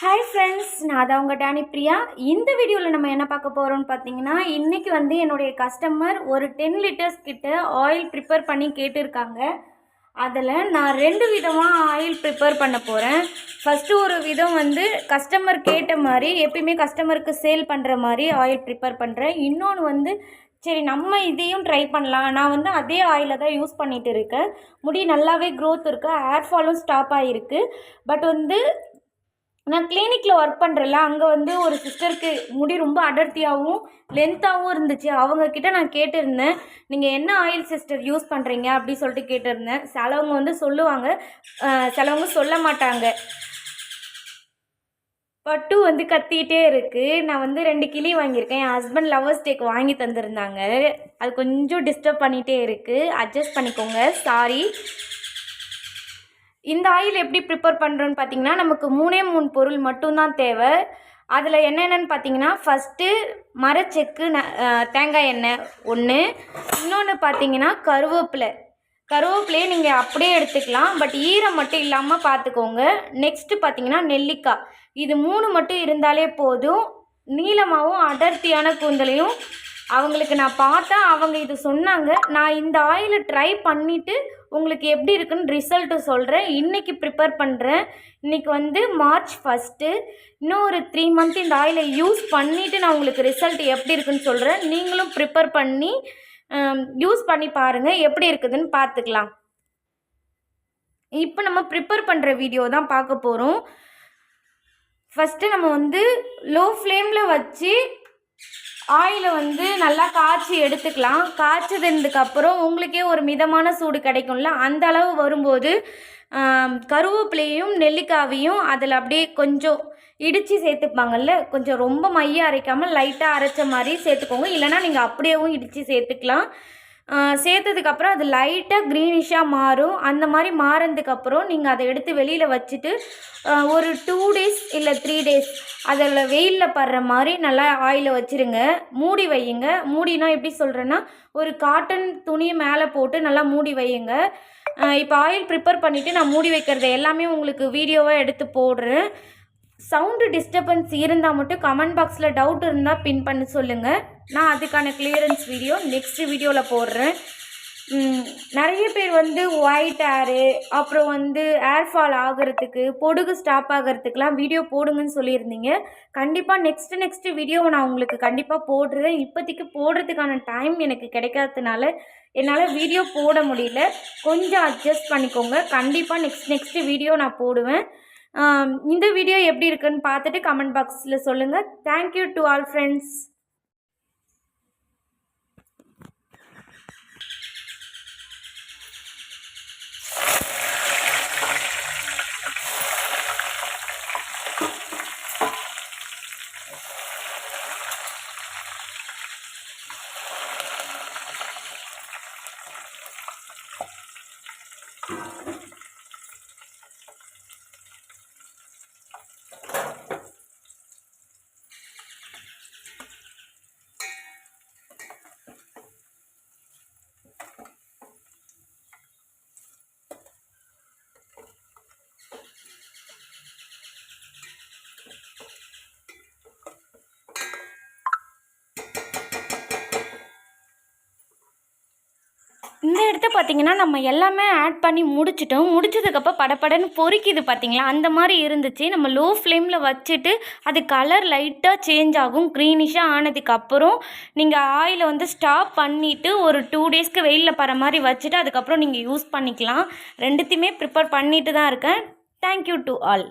Hi friends, நான் தான் உங்கள் டேனி பிரியா. இந்த வீடியோவில் நம்ம என்ன பார்க்க போகிறோம்னு பார்த்தீங்கன்னா, இன்றைக்கி என்னுடைய கஸ்டமர் ஒரு 10 லிட்டர்ஸ் கிட்ட ஆயில் ப்ரிப்பேர் பண்ணி கேட்டிருக்காங்க. அதில் நான் 2 விதமாக ஆயில் ப்ரிப்பேர் பண்ண போகிறேன். ஃபஸ்ட்டு ஒரு விதம் கஸ்டமர் கேட்ட மாதிரி, எப்பயுமே கஸ்டமருக்கு சேல் பண்ணுற மாதிரி ஆயில் ப்ரிப்பேர் பண்ணுறேன். இன்னொன்று சரி நம்ம இதையும் ட்ரை பண்ணலாம். நான் அதே ஆயிலை தான் யூஸ் பண்ணிகிட்டு இருக்கேன். முடி நல்லாவே க்ரோத் இருக்குது, ஹேர் ஃபாலும் ஸ்டாப் ஆகிருக்கு. பட் நான் கிளினிக்கில் ஒர்க் பண்ணுறேன்ல, அங்கே ஒரு சிஸ்டருக்கு முடி ரொம்ப அடர்த்தியாகவும் லென்த்தாகவும் இருந்துச்சு. அவங்கக்கிட்ட நான் கேட்டிருந்தேன், நீங்கள் என்ன ஆயில் சிஸ்டர் யூஸ் பண்ணுறீங்க அப்படி சொல்லிட்டு கேட்டிருந்தேன். சிலவங்க சொல்லுவாங்க, சிலவங்க சொல்ல மாட்டாங்க. பட்டு கத்திகிட்டே இருக்குது. நான் 2 கிளி வாங்கியிருக்கேன். என் ஹஸ்பண்ட் லவர்ஸ் டேக்கு வாங்கி தந்திருந்தாங்க. அது கொஞ்சம் டிஸ்டர்ப் பண்ணிகிட்டே இருக்குது, அட்ஜஸ்ட் பண்ணிக்கோங்க, சாரி. இந்த ஆயில் எப்படி ப்ரிப்பேர் பண்ணுறோன்னு பார்த்தீங்கன்னா, நமக்கு 3 பொருள் மட்டும்தான் தேவை. அதில் என்னென்னு பார்த்தீங்கன்னா, ஃபஸ்ட்டு மரச்செக்கு தேங்காய் எண்ணெய் 1, இன்னொன்று பார்த்தீங்கன்னா கருவேப்பிலையே நீங்கள் அப்படியே எடுத்துக்கலாம், பட் ஈரம் மட்டும் இல்லாமல் பார்த்துக்கோங்க. நெக்ஸ்ட்டு பார்த்தீங்கன்னா நெல்லிக்காய். இது 3 மட்டும் இருந்தாலே போதும். நீளமாகவும் அடர்த்தியான கூந்தலையும் அவங்களுக்கு நான் பார்த்தேன், அவங்க இது சொன்னாங்க. நான் இந்த ஆயிலை ட்ரை பண்ணிவிட்டு உங்களுக்கு எப்படி இருக்குன்னு ரிசல்ட்டு சொல்கிறேன். இன்றைக்கி ப்ரிப்பேர் பண்ணுறேன். இன்றைக்கி மார்ச் 1. இன்னும் ஒரு 3 மந்த் இந்த ஆயிலை யூஸ் பண்ணிவிட்டு நான் உங்களுக்கு ரிசல்ட் எப்படி இருக்குன்னு சொல்கிறேன். நீங்களும் ப்ரிப்பேர் பண்ணி யூஸ் பண்ணி பாருங்கள், எப்படி இருக்குதுன்னு பார்த்துக்கலாம். இப்போ நம்ம ப்ரிப்பேர் பண்ணுற வீடியோ தான் பார்க்க போகிறோம். ஃபஸ்ட்டு நம்ம லோ ஃப்ளேமில் வச்சு ஆயிலை நல்லா காய்ச்சி எடுத்துக்கலாம். காய்ச்சதுக்கப்புறம் உங்களுக்கே ஒரு மிதமான சூடு கிடைக்கும்ல, அந்த அளவு வரும்போது கருவேப்பிலையும் நெல்லிக்காவையும் அதில் அப்படியே கொஞ்சம் இடித்து சேர்த்துப்பாங்கல்ல, கொஞ்சம் ரொம்ப மையாக அரைக்காமல் லைட்டாக அரைச்ச மாதிரி சேர்த்துக்கோங்க. இல்லைனா நீங்கள் அப்படியேவும் இடித்து சேர்த்துக்கலாம். சேர்த்ததுக்கப்புறம் அது லைட்டாக க்ரீனிஷாக மாறும். அந்த மாதிரி மாறினதுக்கப்புறம் நீங்கள் அதை எடுத்து வெளியில் வச்சுட்டு ஒரு 2 டேஸ் இல்லை 3 டேஸ் அதில் வெயிலில் படுற மாதிரி நல்லா ஆயிலை வச்சுருங்க. மூடி வையுங்க. மூடினா எப்படி சொல்கிறேன்னா, ஒரு காட்டன் துணியை மேலே போட்டு நல்லா மூடி வையுங்க. இப்போ ஆயில் ப்ரிப்பேர் பண்ணிவிட்டு நான் மூடி வைக்கிறது எல்லாமே உங்களுக்கு வீடியோவாக எடுத்து போடுறேன். சவுண்டு டிஸ்டர்பன்ஸ் இருந்தால் மட்டும் கமெண்ட் பாக்ஸில் டவுட் இருந்தால் பின் பண்ணி சொல்லுங்கள். நான் அதுக்கான கிளியரன்ஸ் வீடியோ நெக்ஸ்ட் வீடியோவில் போடுறேன். நிறைய பேர் ஒயிட் ஹேரு, அப்புறம் ஹேர் ஃபால் ஆகிறதுக்கு, பொடுகு ஸ்டாப் ஆகிறதுக்கெலாம் வீடியோ போடுங்கன்னு சொல்லியிருந்தீங்க. கண்டிப்பாக நெக்ஸ்ட் வீடியோவை நான் உங்களுக்கு கண்டிப்பாக போடுறேன். இப்போதைக்கு போடுறதுக்கான டைம் எனக்கு கிடைக்காததுனால என்னால் வீடியோ போட முடியல. கொஞ்சம் அட்ஜஸ்ட் பண்ணிக்கோங்க. கண்டிப்பாக நெக்ஸ்ட் வீடியோ நான் போடுவேன். இந்த வீடியோ எப்படி இருக்குன்னு பார்த்துட்டு கமெண்ட் பாக்ஸில் சொல்லுங்கள். Thank you to all friends. இந்த இடத்த பார்த்திங்கன்னா நம்ம எல்லாமே ஆட் பண்ணி முடிச்சிட்டோம். முடிச்சதுக்கப்புறம் படப்படன்னு பொரிக்குது பார்த்திங்களா, அந்த மாதிரி இருந்துச்சு. நம்ம லோ ஃப்ளேமில் வச்சுட்டு அது கலர் லைட்டாக சேஞ்ச் ஆகும். க்ரீனிஷாக ஆனதுக்கப்புறம் நீங்கள் ஆயிலை ஸ்டாப் பண்ணிவிட்டு ஒரு 2 டேஸ்க்கு வெயிலில் படுற மாதிரி வச்சுட்டு அதுக்கப்புறம் நீங்கள் யூஸ் பண்ணிக்கலாம். ரெண்டுத்தையுமே ப்ரிப்பேர் பண்ணிட்டு தான் இருக்கேன். Thank you to all.